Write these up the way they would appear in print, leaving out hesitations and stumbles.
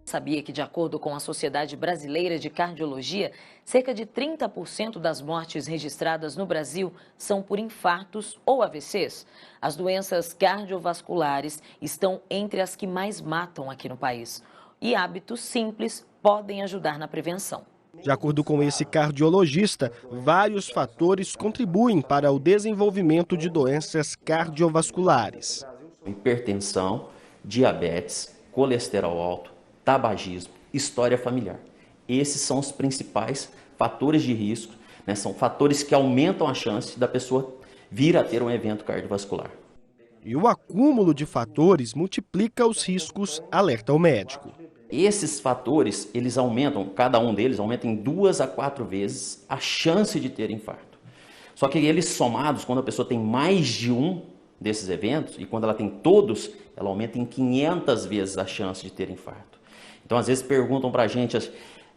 Sabia que, de acordo com a Sociedade Brasileira de Cardiologia, cerca de 30% das mortes registradas no Brasil são por infartos ou AVCs? As doenças cardiovasculares estão entre as que mais matam aqui no país. E hábitos simples podem ajudar na prevenção. De acordo com esse cardiologista, vários fatores contribuem para o desenvolvimento de doenças cardiovasculares. Hipertensão, diabetes, colesterol alto, tabagismo, história familiar. Esses são os principais fatores de risco, né? São fatores que aumentam a chance da pessoa vir a ter um evento cardiovascular. E o acúmulo de fatores multiplica os riscos, alerta o médico. Esses fatores, eles aumentam, cada um deles aumenta em 2 a 4 vezes a chance de ter infarto. Só que eles somados, quando a pessoa tem mais de um desses eventos, e quando ela tem todos, ela aumenta em 500 vezes a chance de ter infarto. Então, às vezes perguntam para a gente,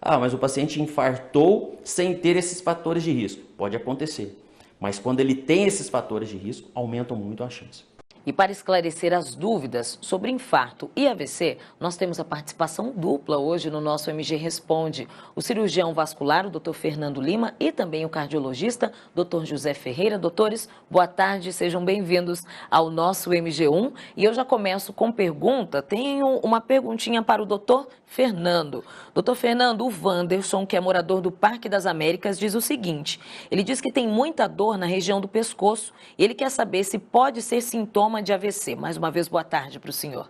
mas o paciente infartou sem ter esses fatores de risco. Pode acontecer, mas quando ele tem esses fatores de risco, aumentam muito a chance. E para esclarecer as dúvidas sobre infarto e AVC, nós temos a participação dupla hoje no nosso MG Responde. O cirurgião vascular, o Dr. Fernando Lima, e também o cardiologista, Dr. José Ferreira. Doutores, boa tarde, sejam bem-vindos ao nosso MG1. E eu já começo com pergunta. Tenho uma perguntinha para o Dr. Fernando. Dr. Fernando, o Wanderson, que é morador do Parque das Américas, diz o seguinte: ele diz que tem muita dor na região do pescoço. Ele quer saber se pode ser sintoma de AVC. Mais uma vez, boa tarde para o senhor.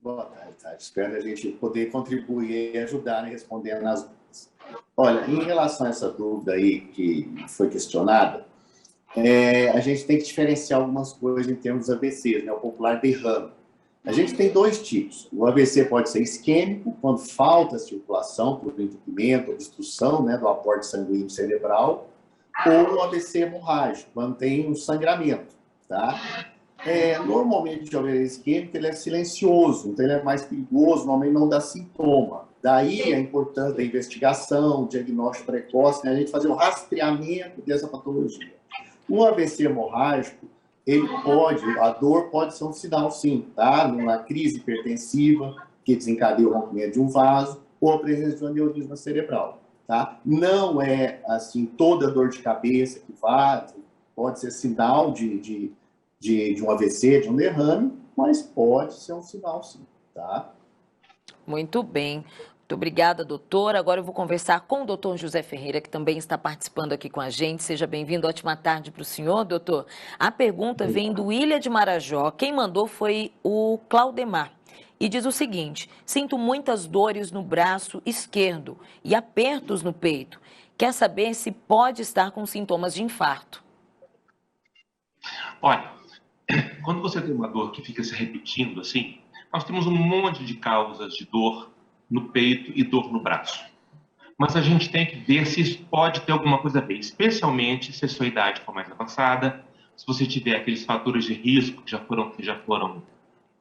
Boa tarde, Tati. Espero a gente poder contribuir e ajudar respondendo as dúvidas. Olha, em relação a essa dúvida aí que foi questionada, a gente tem que diferenciar algumas coisas em termos de AVCs, né? O popular derrame. A gente tem dois tipos. O AVC pode ser isquêmico, quando falta circulação por entupimento, obstrução, né, do aporte sanguíneo cerebral, ou o AVC hemorrágico, quando tem um sangramento. Tá? Normalmente o AVC isquêmico ele é silencioso, então ele é mais perigoso, normalmente não dá sintoma. Daí a importância da investigação, diagnóstico precoce, né, a gente fazer o rastreamento dessa patologia. O AVC hemorrágico, a dor pode ser um sinal sim, tá? Numa crise hipertensiva que desencadeia o rompimento de um vaso ou a presença de um aneurisma cerebral, tá? Não é assim toda dor de cabeça que vai, pode ser sinal de um AVC, de um derrame, mas pode ser um sinal sim, tá? Muito bem. Muito obrigada, doutora. Agora eu vou conversar com o doutor José Ferreira, que também está participando aqui com a gente. Seja bem-vindo. Ótima tarde para o senhor, doutor. A pergunta vem do Ilha de Marajó. Quem mandou foi o Claudemar. E diz o seguinte: sinto muitas dores no braço esquerdo e apertos no peito. Quer saber se pode estar com sintomas de infarto. Olha, quando você tem uma dor que fica se repetindo assim, nós temos um monte de causas de dor no peito e dor no braço. Mas a gente tem que ver se isso pode ter alguma coisa a ver, especialmente se a sua idade for mais avançada, se você tiver aqueles fatores de risco que já foram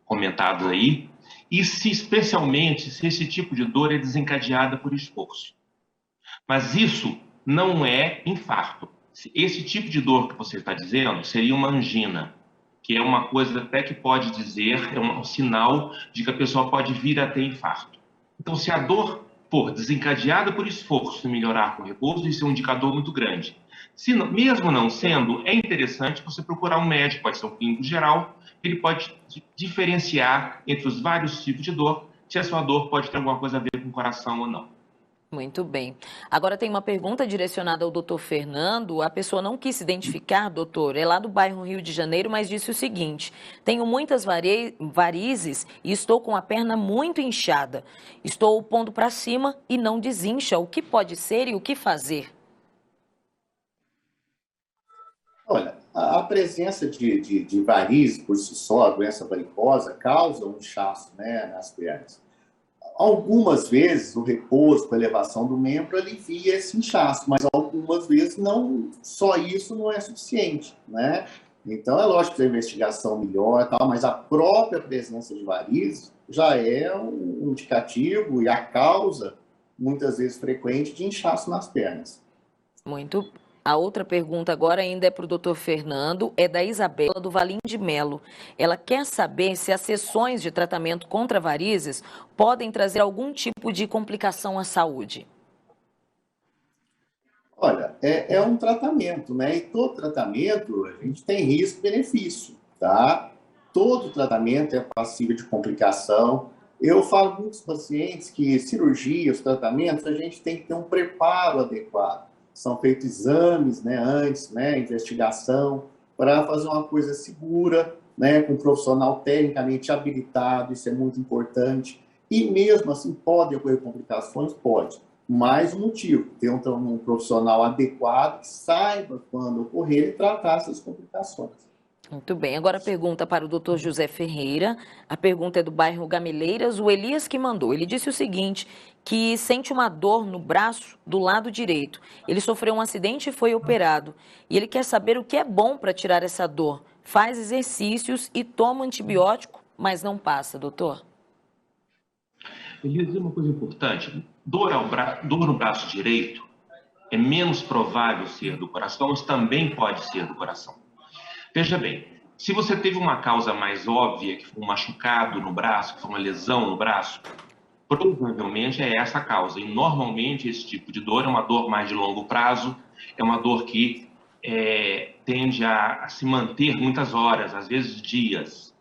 comentados aí, e especialmente se esse tipo de dor é desencadeada por esforço. Mas isso não é infarto. Esse tipo de dor que você está dizendo seria uma angina, que é uma coisa até que pode dizer, é um sinal de que a pessoa pode vir a ter infarto. Então, se a dor for desencadeada por esforço e melhorar com repouso, isso é um indicador muito grande. Se não, mesmo não sendo, é interessante você procurar um médico, pode ser um clínico geral, ele pode diferenciar entre os vários tipos de dor, se a sua dor pode ter alguma coisa a ver com o coração ou não. Muito bem. Agora tem uma pergunta direcionada ao doutor Fernando. A pessoa não quis se identificar, doutor. É lá do bairro Rio de Janeiro, mas disse o seguinte: tenho muitas varizes e estou com a perna muito inchada. Estou pondo para cima e não desincha. O que pode ser e o que fazer? Olha, a presença de varizes por si só, a doença varicosa, causa um inchaço, né, nas pernas. Algumas vezes o repouso com a elevação do membro alivia esse inchaço, mas algumas vezes não, só isso não é suficiente, né? Então é lógico que a investigação melhora, tal, mas a própria presença de varizes já é um indicativo e a causa, muitas vezes frequente, de inchaço nas pernas. Muito A outra pergunta agora ainda é para o doutor Fernando, é da Isabela do Valim de Melo. Ela quer saber se as sessões de tratamento contra varizes podem trazer algum tipo de complicação à saúde. Olha, é um tratamento, né? E todo tratamento, a gente tem risco e benefício, tá? Todo tratamento é passível de complicação. Eu falo para muitos pacientes que cirurgia, os tratamentos, a gente tem que ter um preparo adequado. São feitos exames, né, antes, né, investigação, para fazer uma coisa segura, né, com um profissional tecnicamente habilitado, isso é muito importante. E mesmo assim, pode ocorrer complicações? Pode. Mais um motivo, ter um profissional adequado que saiba quando ocorrer e tratar essas complicações. Muito bem, agora a pergunta para o doutor José Ferreira, a pergunta é do bairro Gameleiras, o Elias que mandou. Ele disse o seguinte, que sente uma dor no braço do lado direito. Ele sofreu um acidente e foi operado. E ele quer saber o que é bom para tirar essa dor. Faz exercícios e toma antibiótico, mas não passa, doutor. Elias, uma coisa importante, dor no braço direito é menos provável ser do coração, mas também pode ser do coração. Veja bem, se você teve uma causa mais óbvia, que foi um machucado no braço, que foi uma lesão no braço, provavelmente é essa a causa. E normalmente esse tipo de dor é uma dor mais de longo prazo, é uma dor que tende a se manter muitas horas, às vezes dias.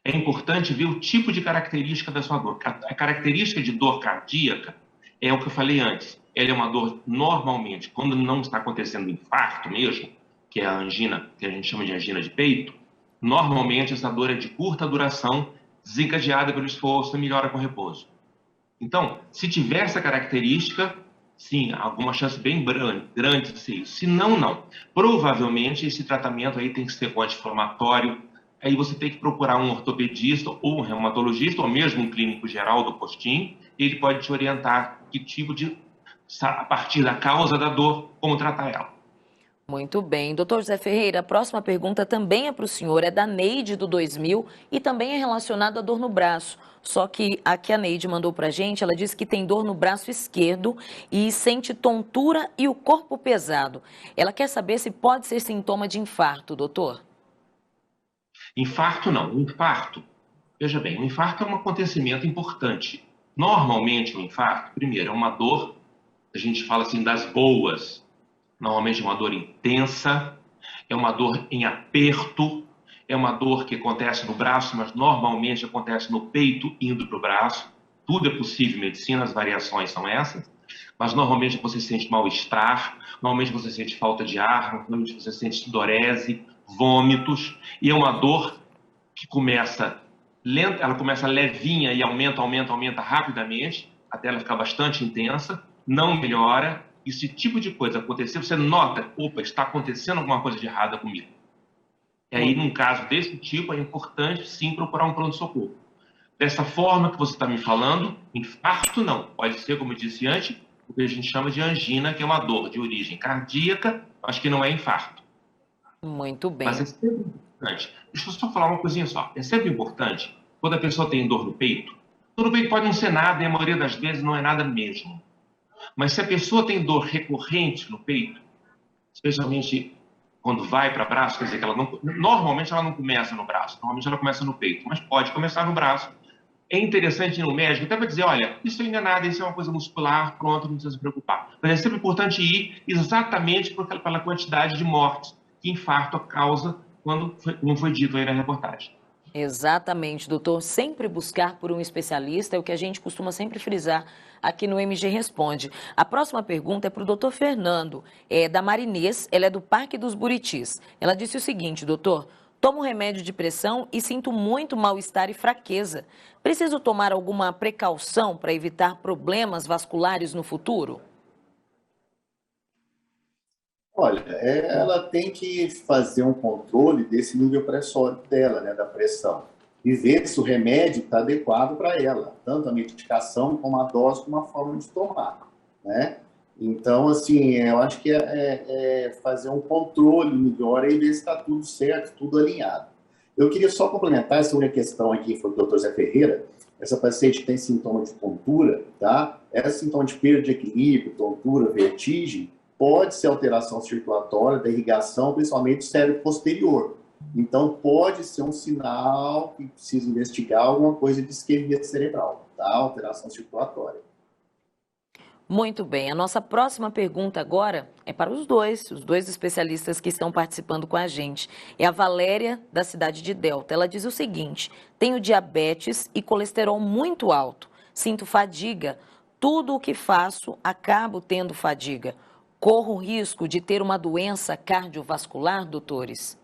É importante ver o tipo de característica da sua dor. A característica de dor cardíaca é o que eu falei antes. Ela é uma dor normalmente, quando não está acontecendo infarto mesmo, que é a angina, que a gente chama de angina de peito, normalmente essa dor é de curta duração, desencadeada pelo esforço e melhora com repouso. Então, se tiver essa característica, sim, há alguma chance bem grande de ser isso. Se não, não. Provavelmente esse tratamento aí tem que ser com anti-inflamatório, aí você tem que procurar um ortopedista ou um reumatologista, ou mesmo um clínico geral do postinho, e ele pode te orientar que tipo de, a partir da causa da dor, como tratar ela. Muito bem. Doutor José Ferreira, a próxima pergunta também é para o senhor, é da Neide do 2000 e também é relacionada à dor no braço. Só que a que a Neide mandou para a gente, ela disse que tem dor no braço esquerdo e sente tontura e o corpo pesado. Ela quer saber se pode ser sintoma de infarto, doutor. Infarto não. Infarto, veja bem, o infarto é um acontecimento importante. Normalmente o infarto, primeiro, é uma dor, a gente fala assim, das boas. Normalmente é uma dor intensa, é uma dor em aperto, é uma dor que acontece no braço, mas normalmente acontece no peito indo para o braço. Tudo é possível em medicina, as variações são essas. Mas normalmente você sente mal-estar, normalmente você sente falta de ar, normalmente você sente sudorese, vômitos. E é uma dor que começa lenta, ela começa levinha e aumenta rapidamente, até ela ficar bastante intensa, não melhora. E se esse tipo de coisa acontecer, você nota, opa, está acontecendo alguma coisa de errada comigo. E aí, num caso desse tipo, é importante, sim, procurar um pronto-socorro. Dessa forma que você está me falando, infarto não. Pode ser, como eu disse antes, o que a gente chama de angina, que é uma dor de origem cardíaca, acho que não é infarto. Muito bem. Mas é sempre importante. Deixa eu só falar uma coisinha só. É sempre importante, quando a pessoa tem dor no peito, dor no peito pode não ser nada, e a maioria das vezes não é nada mesmo. Mas se a pessoa tem dor recorrente no peito, especialmente quando vai para o braço, quer dizer que ela não, normalmente ela não começa no braço, normalmente ela começa no peito, mas pode começar no braço. É interessante ir no médico até para dizer, olha, isso ainda é nada, isso é uma coisa muscular, pronto, não precisa se preocupar. Mas é sempre importante ir exatamente pela quantidade de mortes que infarto causa, como foi dito aí na reportagem. Exatamente, doutor. Sempre buscar por um especialista é o que a gente costuma sempre frisar aqui no MG Responde. A próxima pergunta é para o doutor Fernando, da Marinês, ela é do Parque dos Buritis. Ela disse o seguinte, doutor, tomo remédio de pressão e sinto muito mal-estar e fraqueza. Preciso tomar alguma precaução para evitar problemas vasculares no futuro? Olha, ela tem que fazer um controle desse nível pressórico dela, né, da pressão, e ver se o remédio está adequado para ela, tanto a medicação como a dose, como a forma de tomar, né? Então, assim, eu acho que é fazer um controle melhor e ver se está tudo certo, tudo alinhado. Eu queria só complementar essa única questão aqui, foi do Dr. Zé Ferreira, essa paciente tem sintoma de tontura, tá? Essa sintoma de perda de equilíbrio, tontura, vertigem, pode ser alteração circulatória da irrigação, principalmente do cérebro posterior. Então, pode ser um sinal que precisa investigar alguma coisa de isquemia cerebral, tá? Alteração circulatória. Muito bem, a nossa próxima pergunta agora é para os dois especialistas que estão participando com a gente. É a Valéria, da cidade de Delta. Ela diz o seguinte: tenho diabetes e colesterol muito alto, sinto fadiga, tudo o que faço acabo tendo fadiga. Corro o risco de ter uma doença cardiovascular, doutores?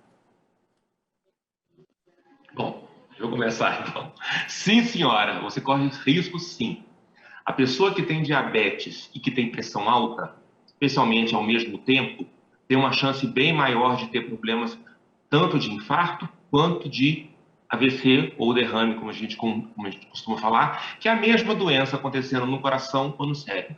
Bom, deixa eu começar então. Sim, senhora, você corre risco sim. A pessoa que tem diabetes e que tem pressão alta, especialmente ao mesmo tempo, tem uma chance bem maior de ter problemas tanto de infarto quanto de AVC ou derrame, como a gente costuma falar, que é a mesma doença acontecendo no coração ou no cérebro.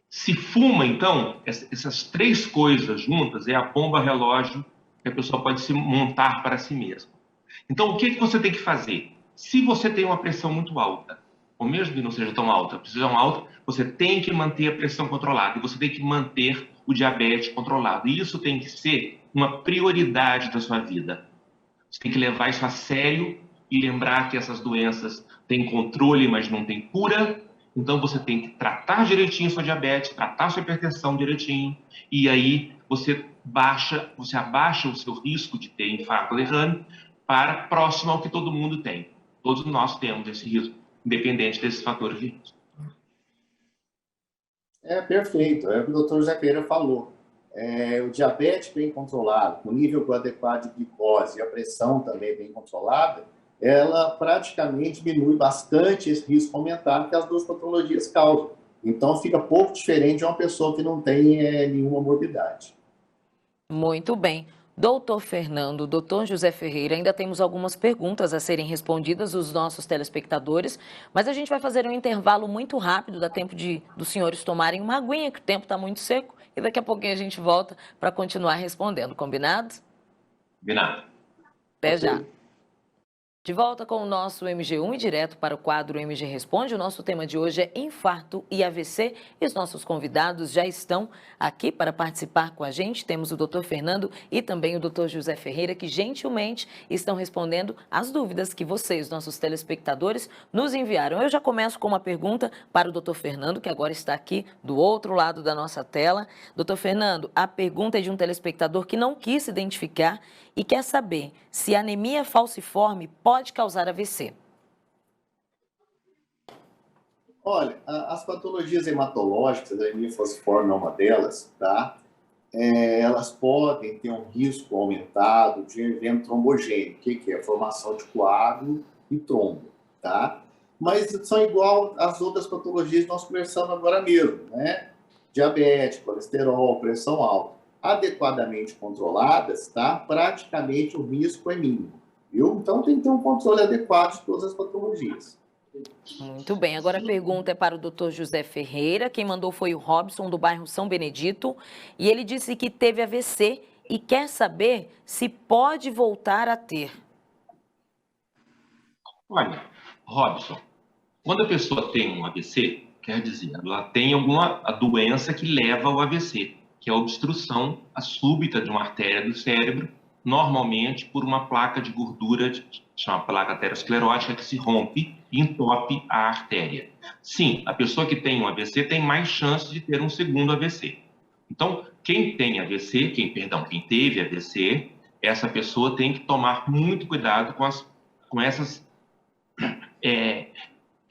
Se fuma, então, essas três coisas juntas é a bomba relógio que a pessoa pode se montar para si mesma. Então, o que você tem que fazer? Se você tem uma pressão muito alta, ou mesmo que não seja tão alta, você tem que manter a pressão controlada e você tem que manter o diabetes controlado. E isso tem que ser uma prioridade da sua vida. Você tem que levar isso a sério e lembrar que essas doenças têm controle, mas não têm cura. Então, você tem que tratar direitinho sua diabetes, tratar sua hipertensão direitinho, e aí você abaixa o seu risco de ter infarto ou derrame para próximo ao que todo mundo tem. Todos nós temos esse risco, independente desses fatores de risco. Perfeito. É o que o doutor José Ferreira falou. O diabetes bem controlado, com nível adequado de glicose e a pressão também bem controlada, ela praticamente diminui bastante esse risco aumentado que as duas patologias causam. Então, fica pouco diferente de uma pessoa que não tem nenhuma morbidade. Muito bem. Doutor Fernando, doutor José Ferreira, ainda temos algumas perguntas a serem respondidas dos nossos telespectadores, mas a gente vai fazer um intervalo muito rápido, dá tempo dos senhores tomarem uma aguinha, que o tempo está muito seco, e daqui a pouquinho a gente volta para continuar respondendo, combinado? Combinado. Até já. De volta com o nosso MG1 e direto para o quadro MG Responde. O nosso tema de hoje é infarto e AVC e os nossos convidados já estão aqui para participar com a gente. Temos o Dr. Fernando e também o Dr. José Ferreira, que gentilmente estão respondendo as dúvidas que vocês, nossos telespectadores, nos enviaram. Eu já começo com uma pergunta para o Dr. Fernando, que agora está aqui do outro lado da nossa tela. Dr. Fernando, a pergunta é de um telespectador que não quis se identificar e quer saber se a anemia falciforme pode causar AVC. Olha, as patologias hematológicas, a anemia falciforme é uma delas, tá? Elas podem ter um risco aumentado de evento trombogênico, que é a formação de coágulo e trombo, tá? Mas são igual às outras patologias que nós conversamos agora mesmo, né? Diabetes, colesterol, pressão alta. Adequadamente controladas, tá? Praticamente o risco é mínimo, viu? Então tem que ter um controle adequado de todas as patologias. Muito bem, agora a pergunta é para o Dr. José Ferreira. Quem mandou foi o Robson, do bairro São Benedito, e ele disse que teve AVC e quer saber se pode voltar a ter. Olha, Robson, quando a pessoa tem um AVC, quer dizer, ela tem alguma doença que leva ao AVC, que é a obstrução súbita de uma artéria do cérebro, normalmente por uma placa de gordura, chama placa aterosclerótica, que se rompe e entope a artéria. Sim, a pessoa que tem um AVC tem mais chance de ter um segundo AVC. Então, quem teve AVC, essa pessoa tem que tomar muito cuidado com essas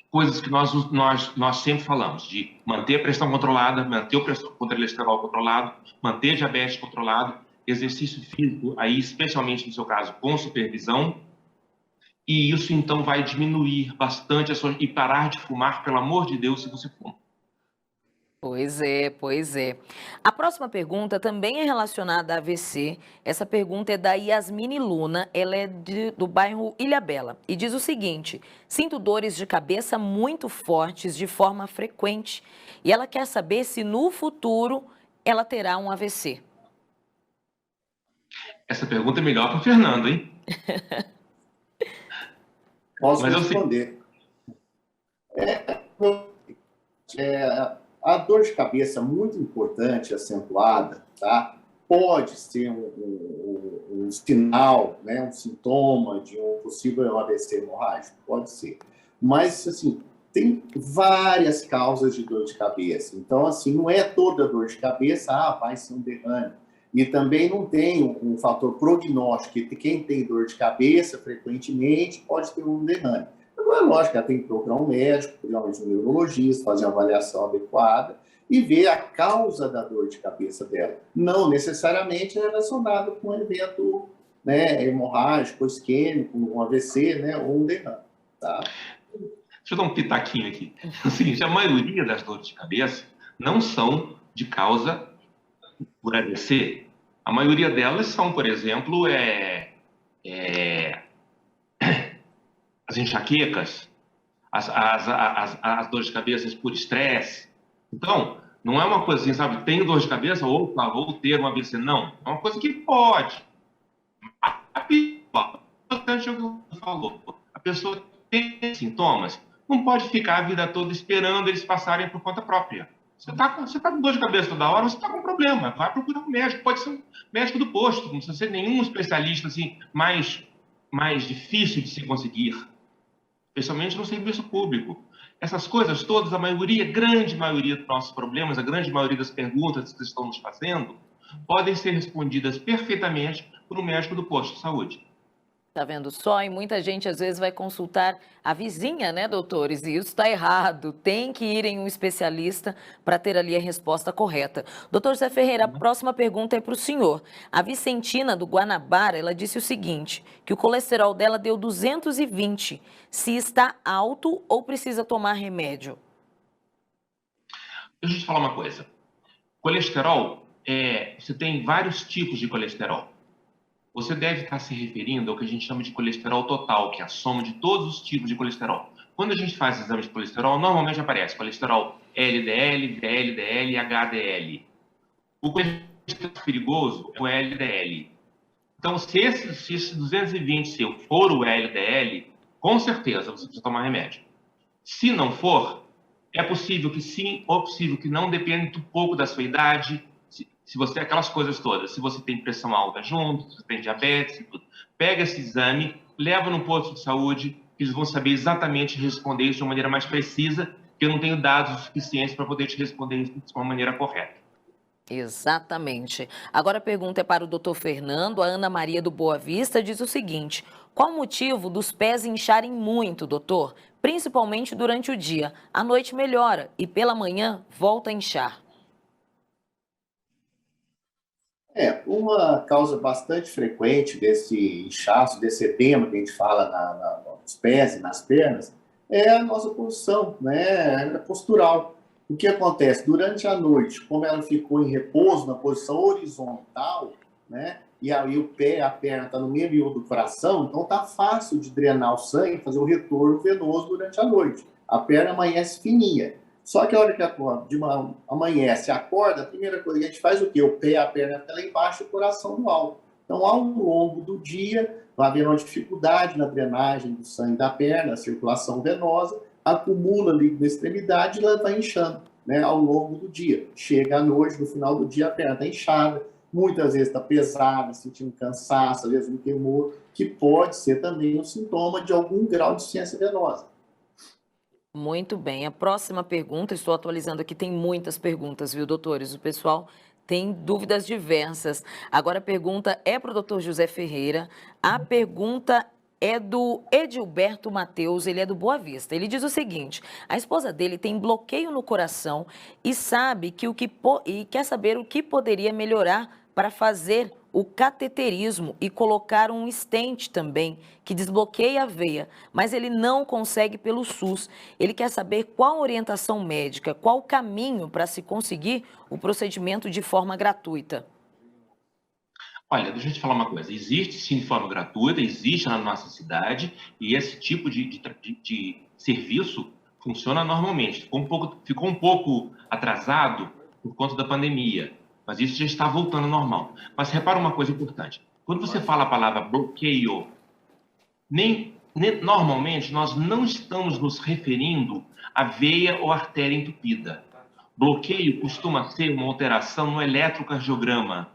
coisas que nós sempre falamos, de manter a pressão controlada, manter o colesterol controlado, manter diabetes controlado, exercício físico, aí especialmente no seu caso, com supervisão, e isso então vai diminuir bastante e parar de fumar, pelo amor de Deus, se você fuma. Pois é, pois é. A próxima pergunta também é relacionada a AVC. Essa pergunta é da Yasmine Luna, ela é do bairro Ilhabela e diz o seguinte: sinto dores de cabeça muito fortes de forma frequente e ela quer saber se no futuro ela terá um AVC. Essa pergunta é melhor para o Fernando, hein? Posso responder. A dor de cabeça muito importante, acentuada, tá? Pode ser um sinal, né, um sintoma de um possível AVC hemorrágico, pode ser. Mas, assim, tem várias causas de dor de cabeça. Então, assim, não é toda dor de cabeça, vai ser um derrame. E também não tem um fator prognóstico, que quem tem dor de cabeça frequentemente pode ter um derrame. Agora, lógico, ela tem que procurar um médico, principalmente um neurologista, fazer uma avaliação adequada e ver a causa da dor de cabeça dela. Não necessariamente relacionado com um evento, né, hemorrágico, isquêmico, um AVC, né, ou um derrame. Tá? Deixa eu dar um pitaquinho aqui. É o seguinte, a maioria das dores de cabeça não são de causa por AVC. A maioria delas são, por exemplo, as enxaquecas, as dores de cabeça por estresse. Então, não é uma coisa assim, sabe, tenho dor de cabeça, opa, vou ter uma AVC. Não, é uma coisa que pode. Importante é o que você falou. A pessoa tem sintomas, não pode ficar a vida toda esperando eles passarem por conta própria. Você tá com dor de cabeça toda hora, você está com um problema, vai procurar um médico. Pode ser um médico do posto, não precisa ser nenhum especialista assim, mais difícil de se conseguir, especialmente no serviço público. Essas coisas todas, grande maioria dos nossos problemas, a grande maioria das perguntas que estão nos fazendo, podem ser respondidas perfeitamente por um médico do posto de saúde. Tá vendo só? E muita gente às vezes vai consultar a vizinha, né, doutores? E isso está errado. Tem que ir em um especialista para ter ali a resposta correta. Doutor José Ferreira, a próxima pergunta é para o senhor. A Vicentina do Guanabara, ela disse o seguinte, que o colesterol dela deu 220. Se está alto ou precisa tomar remédio? Deixa eu te falar uma coisa. Colesterol, você tem vários tipos de colesterol. Você deve estar se referindo ao que a gente chama de colesterol total, que é a soma de todos os tipos de colesterol. Quando a gente faz exame de colesterol, normalmente aparece colesterol LDL, VLDL e HDL. O colesterol perigoso é o LDL. Então, se esse 220 seu for o LDL, com certeza você precisa tomar remédio. Se não for, é possível que sim ou possível que não, depende um pouco da sua idade, se você, aquelas coisas todas, se você tem pressão alta junto, se você tem diabetes, tudo. Pega esse exame, leva no posto de saúde, que eles vão saber exatamente responder isso de uma maneira mais precisa, porque eu não tenho dados suficientes para poder te responder isso de uma maneira correta. Exatamente. Agora a pergunta é para o doutor Fernando. A Ana Maria do Boa Vista diz o seguinte: qual o motivo dos pés incharem muito, doutor? Principalmente durante o dia. À noite melhora e pela manhã volta a inchar. Uma causa bastante frequente desse inchaço, desse edema que a gente fala nos pés e nas pernas, é a nossa posição, né, postural. O que acontece? Durante a noite, como ela ficou em repouso na posição horizontal, né, e aí o pé, a perna está no meio do coração, então está fácil de drenar o sangue, fazer o retorno venoso durante a noite. A perna amanhece fininha. Só que a hora que amanhece, acorda, a primeira coisa que a gente faz o quê? O pé, a perna está lá embaixo, o coração no alto. Então, ao longo do dia, vai haver uma dificuldade na drenagem do sangue da perna, a circulação venosa, acumula líquido na extremidade e ela vai inchando, né, ao longo do dia. Chega à noite, no final do dia, a perna está inchada, muitas vezes está pesada, sentindo cansaço, às vezes um temor, que pode ser também um sintoma de algum grau de insuficiência venosa. Muito bem. A próxima pergunta, estou atualizando aqui, tem muitas perguntas, viu, doutores? O pessoal tem dúvidas diversas. Agora a pergunta é para o doutor José Ferreira. A pergunta é do Edilberto Mateus, ele é do Boa Vista. Ele diz o seguinte: a esposa dele tem bloqueio no coração e sabe e quer saber o que poderia melhorar para fazer o cateterismo e colocar um stent também, que desbloqueia a veia, mas ele não consegue pelo SUS. Ele quer saber qual orientação médica, qual o caminho para se conseguir o procedimento de forma gratuita. Olha, deixa eu te falar uma coisa. Existe sim de forma gratuita, existe na nossa cidade, e esse tipo de serviço funciona normalmente. Ficou um pouco atrasado por conta da pandemia, mas isso já está voltando ao normal. Mas repara uma coisa importante. Quando você fala a palavra bloqueio, normalmente nós não estamos nos referindo à veia ou artéria entupida. Bloqueio costuma ser uma alteração no eletrocardiograma,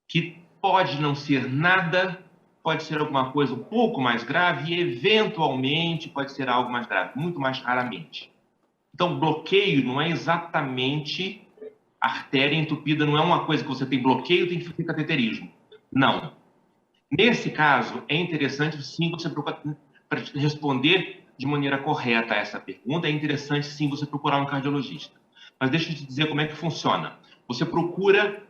que pode não ser nada, pode ser alguma coisa um pouco mais grave e, eventualmente, pode ser algo mais grave, muito mais raramente. Então, bloqueio não é exatamente artéria entupida, não é uma coisa que você tem bloqueio, tem que fazer cateterismo. Não. Nesse caso, é interessante, sim, você procurar, para responder de maneira correta a essa pergunta, é interessante, sim, você procurar um cardiologista. Mas deixa eu te dizer como é que funciona. Você procura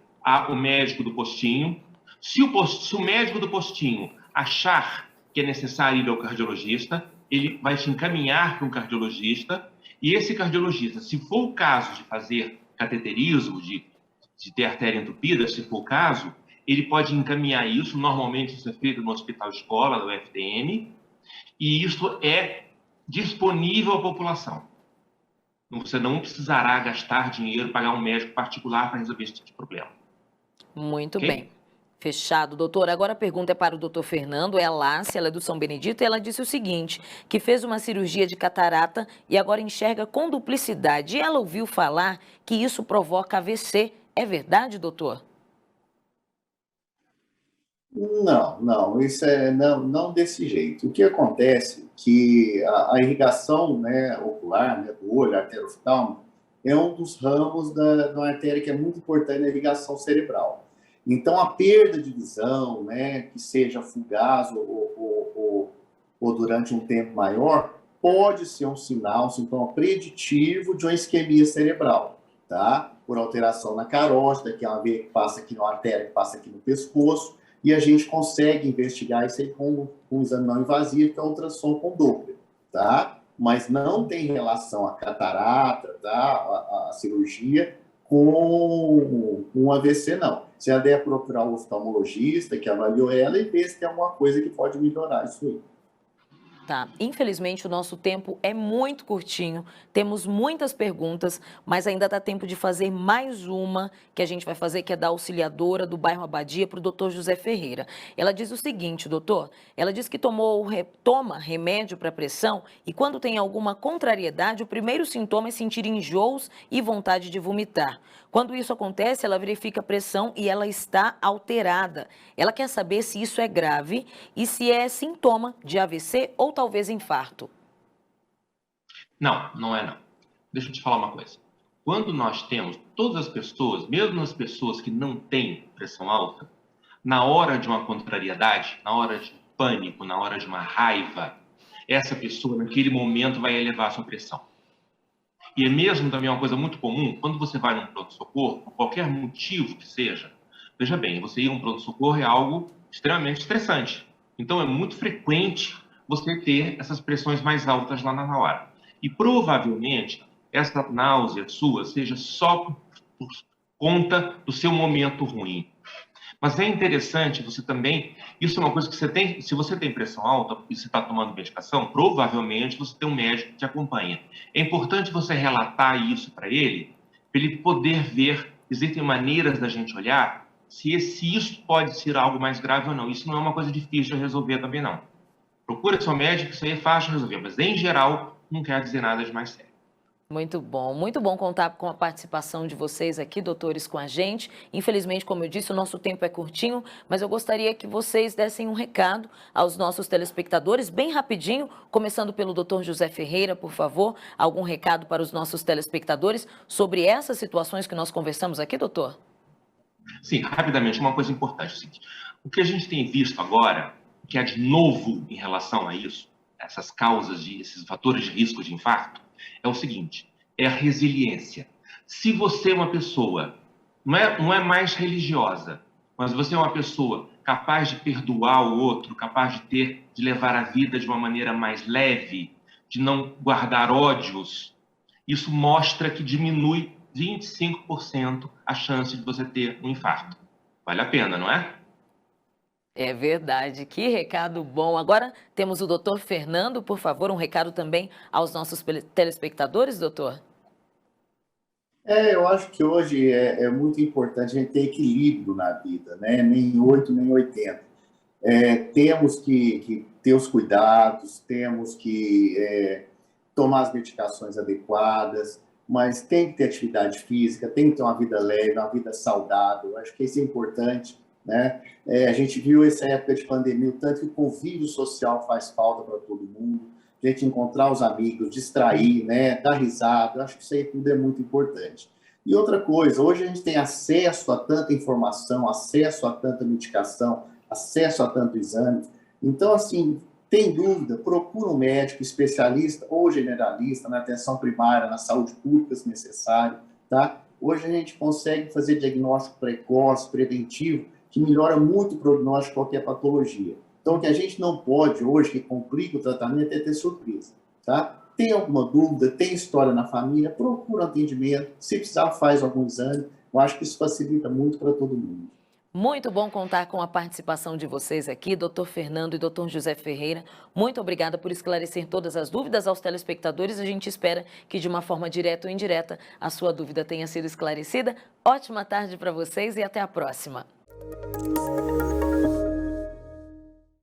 o médico do postinho. Se o médico do postinho achar que é necessário ir ao cardiologista, ele vai te encaminhar para um cardiologista, e esse cardiologista, se for o caso de fazer cateterismo, de ter artéria entupida, se for o caso, ele pode encaminhar isso. Normalmente isso é feito no hospital escola, do UFTM, e isso é disponível à população. Você não precisará gastar dinheiro, pagar um médico particular para resolver esse tipo de problema. Muito Okay? bem. Fechado, doutor. Agora a pergunta é para o doutor Fernando, é a Lácia, ela é do São Benedito, e ela disse o seguinte, que fez uma cirurgia de catarata e agora enxerga com duplicidade. E ela ouviu falar que isso provoca AVC. É verdade, doutor? Não, isso não desse jeito. O que acontece é que a irrigação, né, ocular, né, do olho, arterioftalmo, é um dos ramos da artéria que é muito importante na irrigação cerebral. Então, a perda de visão, né, que seja fugaz ou durante um tempo maior, pode ser um sinal, um sintoma preditivo de uma isquemia cerebral, tá? Por alteração na carótida, que é uma veia que passa aqui na artéria, que passa aqui no pescoço, e a gente consegue investigar isso aí com um exame não invasivo, que é o ultrassom com Doppler, tá? Mas não tem relação a catarata, tá? A cirurgia com um AVC, não. Você já deve procurar o oftalmologista que avaliou ela e ver se tem alguma coisa que pode melhorar isso aí. Tá. Infelizmente, o nosso tempo é muito curtinho, temos muitas perguntas, mas ainda dá tempo de fazer mais uma que a gente vai fazer, que é da auxiliadora do bairro Abadia para o doutor José Ferreira. Ela diz o seguinte, doutor, ela diz que toma remédio para pressão e quando tem alguma contrariedade, o primeiro sintoma é sentir enjoos e vontade de vomitar. Quando isso acontece, ela verifica a pressão e ela está alterada. Ela quer saber se isso é grave e se é sintoma de AVC ou talvez infarto. Não é não. Deixa eu te falar uma coisa. Quando nós temos todas as pessoas, mesmo as pessoas que não têm pressão alta, na hora de uma contrariedade, na hora de pânico, na hora de uma raiva, essa pessoa naquele momento vai elevar a sua pressão. E é mesmo também uma coisa muito comum, quando você vai num pronto-socorro, por qualquer motivo que seja, veja bem, você ir a um pronto-socorro é algo extremamente estressante. Então é muito frequente você ter essas pressões mais altas lá na hora. E provavelmente essa náusea sua seja só por conta do seu momento ruim. Mas é interessante você também, isso é uma coisa que você tem, se você tem pressão alta e você está tomando medicação, provavelmente você tem um médico que te acompanha. É importante você relatar isso para ele poder ver, existem maneiras da gente olhar se isso pode ser algo mais grave ou não. Isso não é uma coisa difícil de resolver também não. Procura seu médico, isso aí é fácil de resolver, mas em geral não quer dizer nada de mais sério. Muito bom contar com a participação de vocês aqui, doutores, com a gente. Infelizmente, como eu disse, o nosso tempo é curtinho, mas eu gostaria que vocês dessem um recado aos nossos telespectadores, bem rapidinho, começando pelo doutor José Ferreira, por favor, algum recado para os nossos telespectadores sobre essas situações que nós conversamos aqui, doutor? Sim, rapidamente, uma coisa importante. O que a gente tem visto agora, que é de novo em relação a isso, essas causas, esses fatores de risco de infarto, é o seguinte, é a resiliência. Se você é uma pessoa, não é mais religiosa, mas você é uma pessoa capaz de perdoar o outro, capaz de levar a vida de uma maneira mais leve, de não guardar ódios, isso mostra que diminui 25% a chance de você ter um infarto. Vale a pena, não é? É verdade, que recado bom. Agora temos o doutor Fernando, por favor, um recado também aos nossos telespectadores, doutor? Eu acho que hoje é muito importante a gente ter equilíbrio na vida, né? Nem 8, nem 80. Temos que ter os cuidados, temos que tomar as medicações adequadas, mas tem que ter atividade física, tem que ter uma vida leve, uma vida saudável. Acho que isso é importante, né? A gente viu essa época de pandemia, o tanto que o convívio social faz falta para todo mundo, a gente encontrar os amigos, distrair, né? Dar risada. Acho que isso aí tudo é muito importante. E outra coisa, hoje a gente tem acesso a tanta informação, acesso a tanta medicação, acesso a tanto exame. Então, assim, tem dúvida, procura um médico especialista ou generalista na atenção primária, na saúde pública, se necessário, tá? Hoje a gente consegue fazer diagnóstico precoce, preventivo, que melhora muito o prognóstico de qualquer patologia. Então, o que a gente não pode hoje, que complica o tratamento, é ter surpresa, tá? Tem alguma dúvida, tem história na família, procura um atendimento, se precisar faz algum exame. Eu acho que isso facilita muito para todo mundo. Muito bom contar com a participação de vocês aqui, Dr. Fernando e Dr. José Ferreira. Muito obrigada por esclarecer todas as dúvidas aos telespectadores. A gente espera que, de uma forma direta ou indireta, a sua dúvida tenha sido esclarecida. Ótima tarde para vocês e até a próxima.